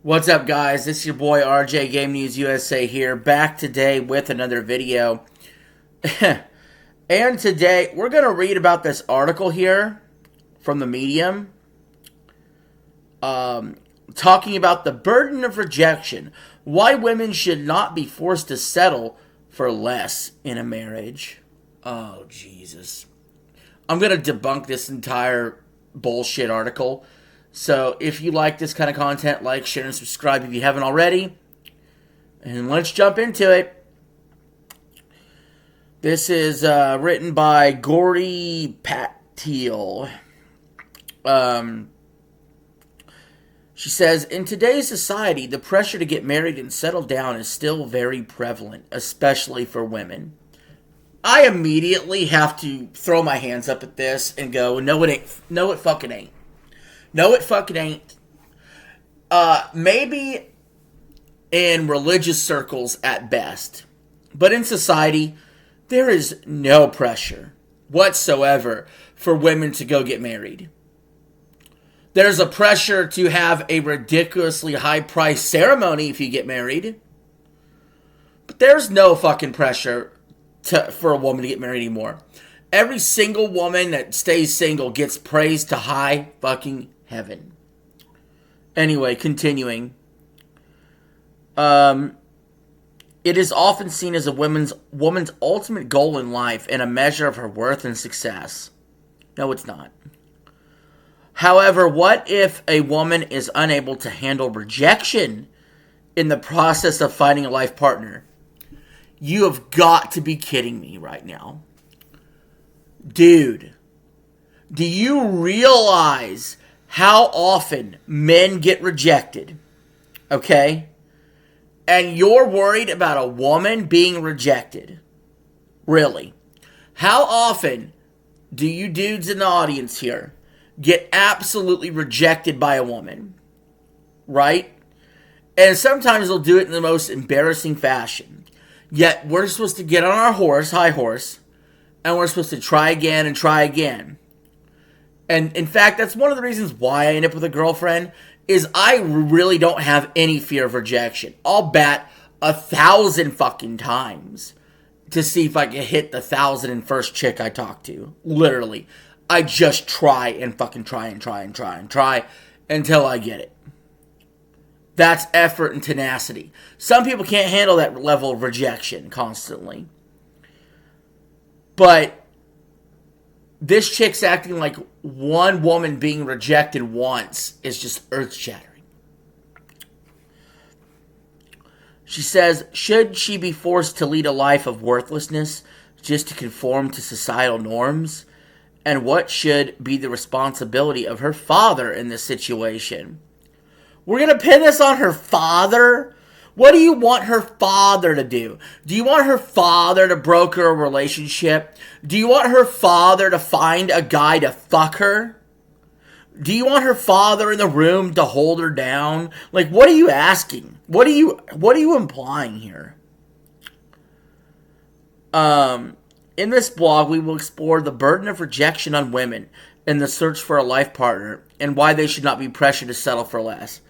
What's up, guys? This is your boy RJ Game News USA here, back today with another video. And today we're going to read about this article here from the Medium, talking about the burden of rejection, why women should not be forced to settle for less in a marriage. Oh, Jesus. I'm going to debunk this entire bullshit article. So if you like this kind of content, like, share, and subscribe if you haven't already. And let's jump into it. This is written by Gauri Patil. She says, in today's society, the pressure to get married and settle down is still very prevalent, especially for women. I immediately have to throw my hands up at this and go, no, it ain't. No, it fucking ain't. No, it fucking ain't. Maybe in religious circles at best. But in society, there is no pressure whatsoever for women to go get married. There's a pressure to have a ridiculously high-priced ceremony if you get married. But there's no fucking pressure for a woman to get married anymore. Every single woman that stays single gets praised to high fucking heaven. Anyway, continuing. It is often seen as a woman's ultimate goal in life and a measure of her worth and success. No, it's not. However, what if a woman is unable to handle rejection in the process of finding a life partner? You have got to be kidding me right now. Dude, do you realize how often men get rejected? Okay? And you're worried about a woman being rejected? Really? How often do you dudes in the audience here get absolutely rejected by a woman? Right? And sometimes they'll do it in the most embarrassing fashion. Yet we're supposed to get on our high horse, and we're supposed to try again and try again. And in fact, that's one of the reasons why I end up with a girlfriend, is I really don't have any fear of rejection. I'll bat 1,000 fucking times to see if I can hit the 1,001st chick I talk to. Literally. I just try and fucking try and try and try and try until I get it. That's effort and tenacity. Some people can't handle that level of rejection constantly. But this chick's acting like one woman being rejected once is just earth-shattering. She says, should she be forced to lead a life of worthlessness just to conform to societal norms? And what should be the responsibility of her father in this situation? We're going to pin this on her father? What do you want her father to do? Do you want her father to broker a relationship? Do you want her father to find a guy to fuck her? Do you want her father in the room to hold her down? Like, what are you asking? What are you implying here? In this blog, we will explore the burden of rejection on women in the search for a life partner and why they should not be pressured to settle for less.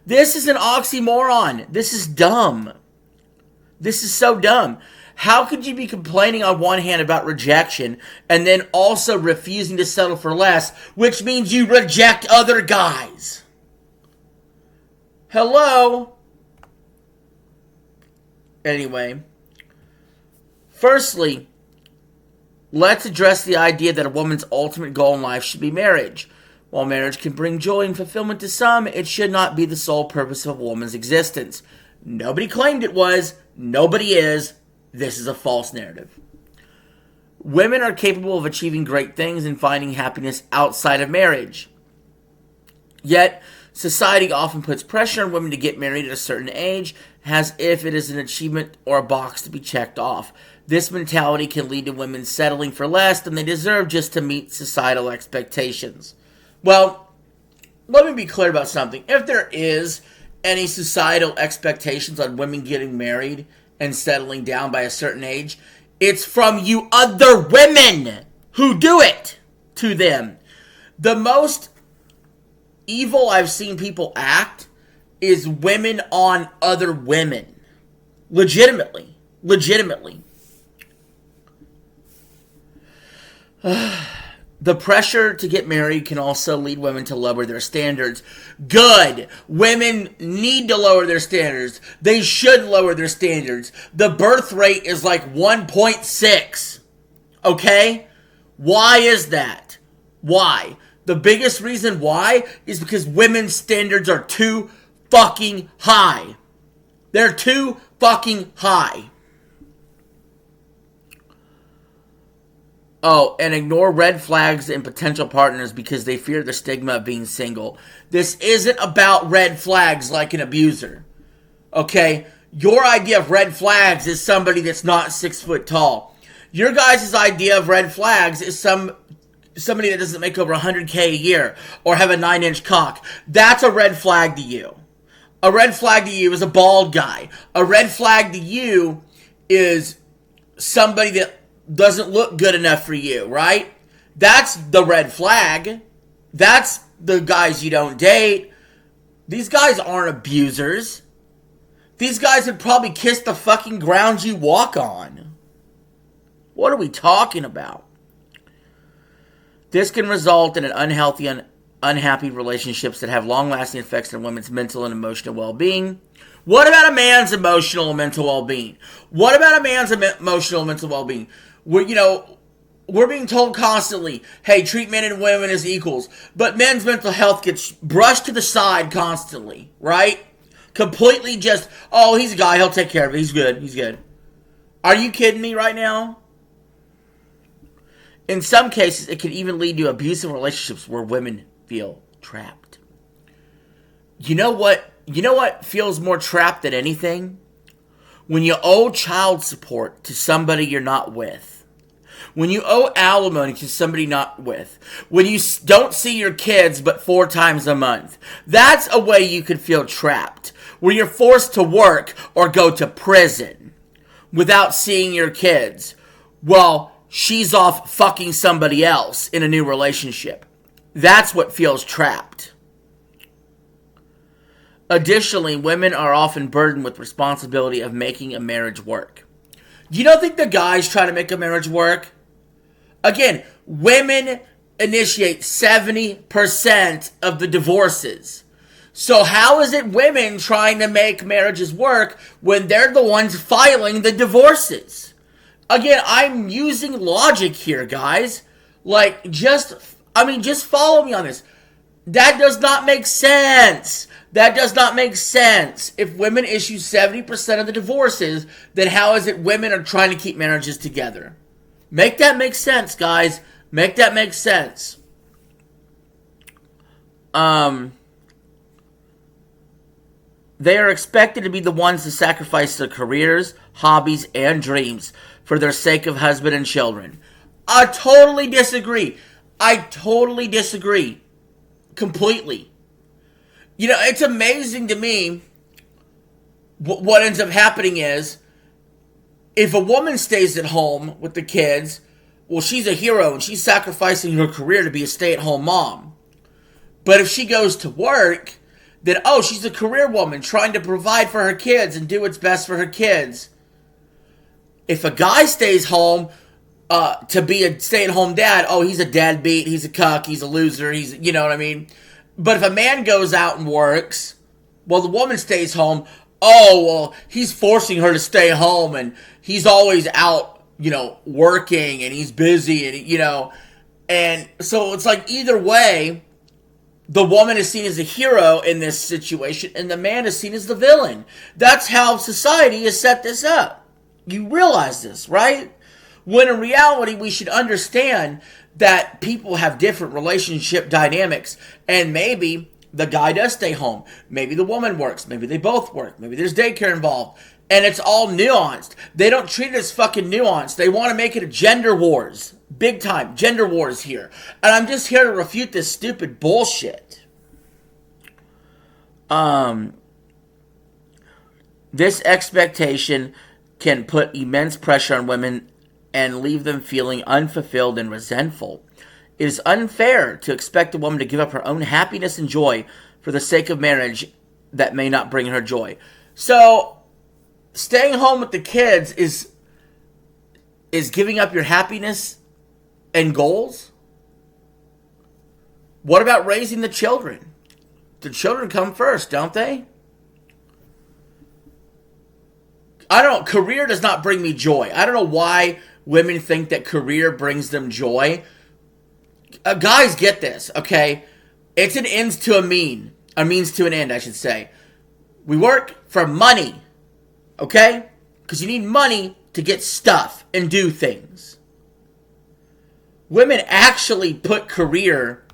This is an oxymoron. This is dumb. This is so dumb. How could you be complaining on one hand about rejection and then also refusing to settle for less, which means you reject other guys? Hello? Anyway. Firstly, let's address the idea that a woman's ultimate goal in life should be marriage. While marriage can bring joy and fulfillment to some, it should not be the sole purpose of a woman's existence. Nobody claimed it was. Nobody is. This is a false narrative. Women are capable of achieving great things and finding happiness outside of marriage. Yet, society often puts pressure on women to get married at a certain age, as if it is an achievement or a box to be checked off. This mentality can lead to women settling for less than they deserve just to meet societal expectations. Well, let me be clear about something. If there is any societal expectations on women getting married and settling down by a certain age, it's from you other women who do it to them. The most evil I've seen people act is women on other women. Legitimately. Legitimately. The pressure to get married can also lead women to lower their standards. Good. Women need to lower their standards. They should lower their standards. The birth rate is like 1.6. Okay? Why is that? Why? The biggest reason why is because women's standards are too fucking high. They're too fucking high. Oh, and ignore red flags in potential partners because they fear the stigma of being single. This isn't about red flags like an abuser. Okay? Your idea of red flags is somebody that's not 6 foot tall. Your guys' idea of red flags is somebody that doesn't make over $100K a year or have a 9-inch cock. That's a red flag to you. A red flag to you is a bald guy. A red flag to you is somebody that doesn't look good enough for you, right? That's the red flag. That's the guys you don't date. These guys aren't abusers. These guys would probably kiss the fucking ground you walk on. What are we talking about? This can result in an unhealthy and unhappy relationships that have long-lasting effects on women's mental and emotional well-being. What about a man's emotional and mental well-being? What about a man's emotional and mental well-being? We're being told constantly, hey, treat men and women as equals. But men's mental health gets brushed to the side constantly, right? Completely just, oh, he's a guy, he'll take care of it. He's good. Are you kidding me right now? In some cases, it can even lead to abusive relationships where women feel trapped. You know what feels more trapped than anything? When you owe child support to somebody you're not with. When you owe alimony to somebody not with. When you don't see your kids but 4 times a month. That's a way you could feel trapped. Where you're forced to work or go to prison without seeing your kids. Well, she's off fucking somebody else in a new relationship. That's what feels trapped. Additionally, women are often burdened with responsibility of making a marriage work. You don't think the guys try to make a marriage work? Again, women initiate 70% of the divorces. So how is it women trying to make marriages work when they're the ones filing the divorces? Again, I'm using logic here, guys. Just follow me on this. That does not make sense. That does not make sense. If women issue 70% of the divorces, then how is it women are trying to keep marriages together? Make that make sense, guys. Make that make sense. They are expected to be the ones to sacrifice their careers, hobbies, and dreams for their sake of husband and children. I totally disagree. Completely. It's amazing to me what ends up happening is if a woman stays at home with the kids, well, she's a hero and she's sacrificing her career to be a stay-at-home mom. But if she goes to work, then, she's a career woman trying to provide for her kids and do what's best for her kids. If a guy stays home to be a stay-at-home dad, he's a deadbeat, he's a cuck, he's a loser, you know what I mean? But if a man goes out and works, well, the woman stays home, he's forcing her to stay home and he's always out, working and he's busy and, and so it's like either way, the woman is seen as a hero in this situation and the man is seen as the villain. That's how society has set this up. You realize this, right? When in reality, we should understand that people have different relationship dynamics and maybe the guy does stay home. Maybe the woman works. Maybe they both work. Maybe there's daycare involved. And it's all nuanced. They don't treat it as fucking nuanced. They want to make it a gender wars. Big time. Gender wars here. And I'm just here to refute this stupid bullshit. This expectation can put immense pressure on women and leave them feeling unfulfilled and resentful. It is unfair to expect a woman to give up her own happiness and joy for the sake of marriage that may not bring her joy. So, staying home with the kids is giving up your happiness and goals? What about raising the children? The children come first, don't they? I don't know. Career does not bring me joy. I don't know why women think that career brings them joy. Guys, get this, okay? It's an ends to a mean. A means to an end, I should say. We work for money, okay? Because you need money to get stuff and do things. Women actually put career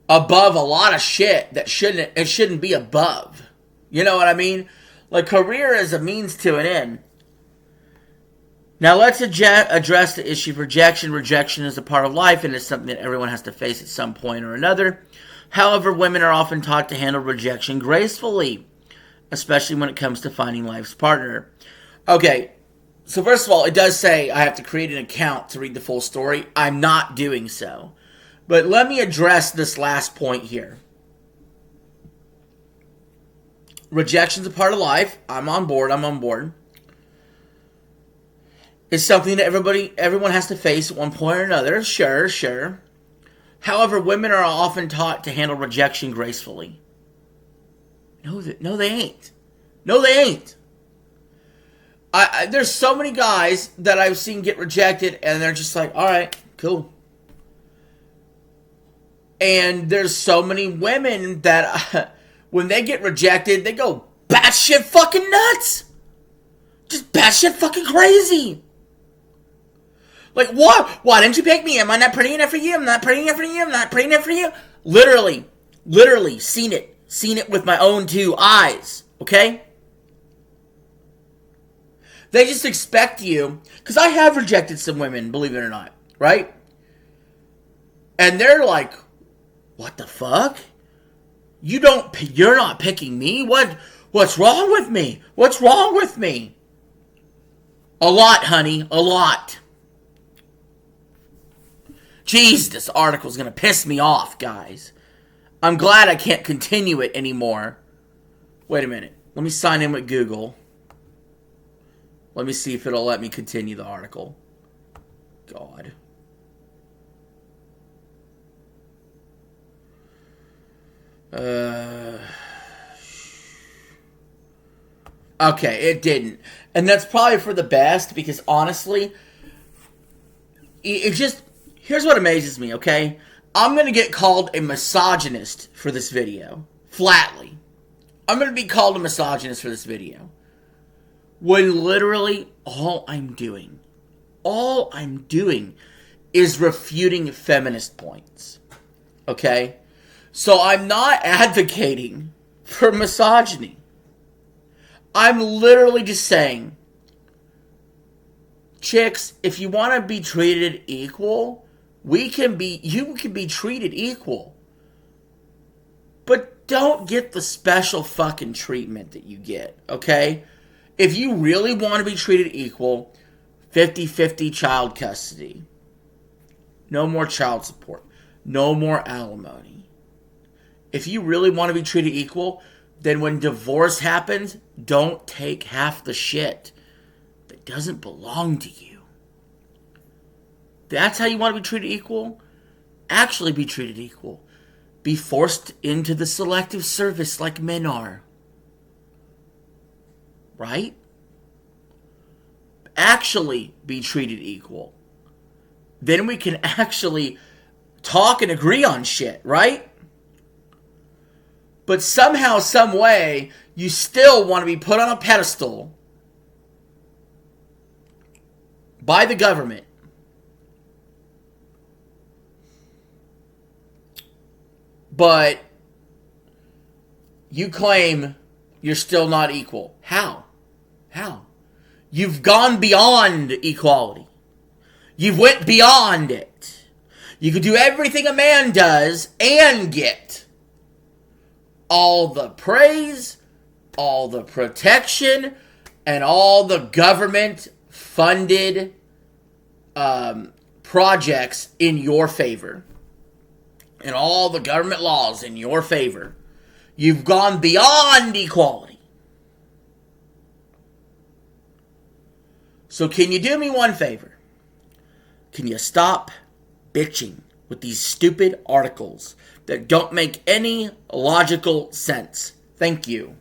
above a lot of shit that shouldn't be above. You know what I mean? Like, career is a means to an end. Now, let's address the issue of rejection. Rejection is a part of life, and it's something that everyone has to face at some point or another. However, women are often taught to handle rejection gracefully, especially when it comes to finding life's partner. Okay, so first of all, it does say I have to create an account to read the full story. I'm not doing so. But let me address this last point here. Rejection's a part of life. I'm on board. It's something that everyone has to face at one point or another. Sure. However, women are often taught to handle rejection gracefully. No, they ain't. No, they ain't. There's so many guys that I've seen get rejected, and they're just like, all right, cool. And there's so many women that when they get rejected, they go batshit fucking nuts. Just batshit fucking crazy. Like, what? Why didn't you pick me? Am I not pretty enough for you? I'm not pretty enough for you. I'm not pretty enough for you. Literally seen it. Seen it with my own two eyes. Okay? They just expect you, because I have rejected some women, believe it or not, right? And they're like, what the fuck? You're not picking me? What's wrong with me? What's wrong with me? A lot, honey, a lot. Jeez, this article's gonna piss me off, guys. I'm glad I can't continue it anymore. Wait a minute. Let me sign in with Google. Let me see if it'll let me continue the article. God. Okay, it didn't. And that's probably for the best, because honestly, it just... Here's what amazes me, okay? I'm going to get called a misogynist for this video. Flatly. I'm going to be called a misogynist for this video. When literally all I'm doing is refuting feminist points. Okay? So I'm not advocating for misogyny. I'm literally just saying, chicks, if you want to be treated equal, you can be treated equal. But don't get the special fucking treatment that you get, okay? If you really want to be treated equal, 50-50 child custody. No more child support. No more alimony. If you really want to be treated equal, then when divorce happens, don't take half the shit that doesn't belong to you. That's how you want to be treated equal? Actually be treated equal. Be forced into the selective service like men are. Right? Actually be treated equal. Then we can actually talk and agree on shit, right? But somehow, some way, you still want to be put on a pedestal by the government. But you claim you're still not equal. How? You've gone beyond equality. You've went beyond it. You could do everything a man does and get all the praise, all the protection, and all the government-funded projects in your favor. And all the government laws in your favor. You've gone beyond equality. So can you do me one favor? Can you stop bitching with these stupid articles that don't make any logical sense? Thank you.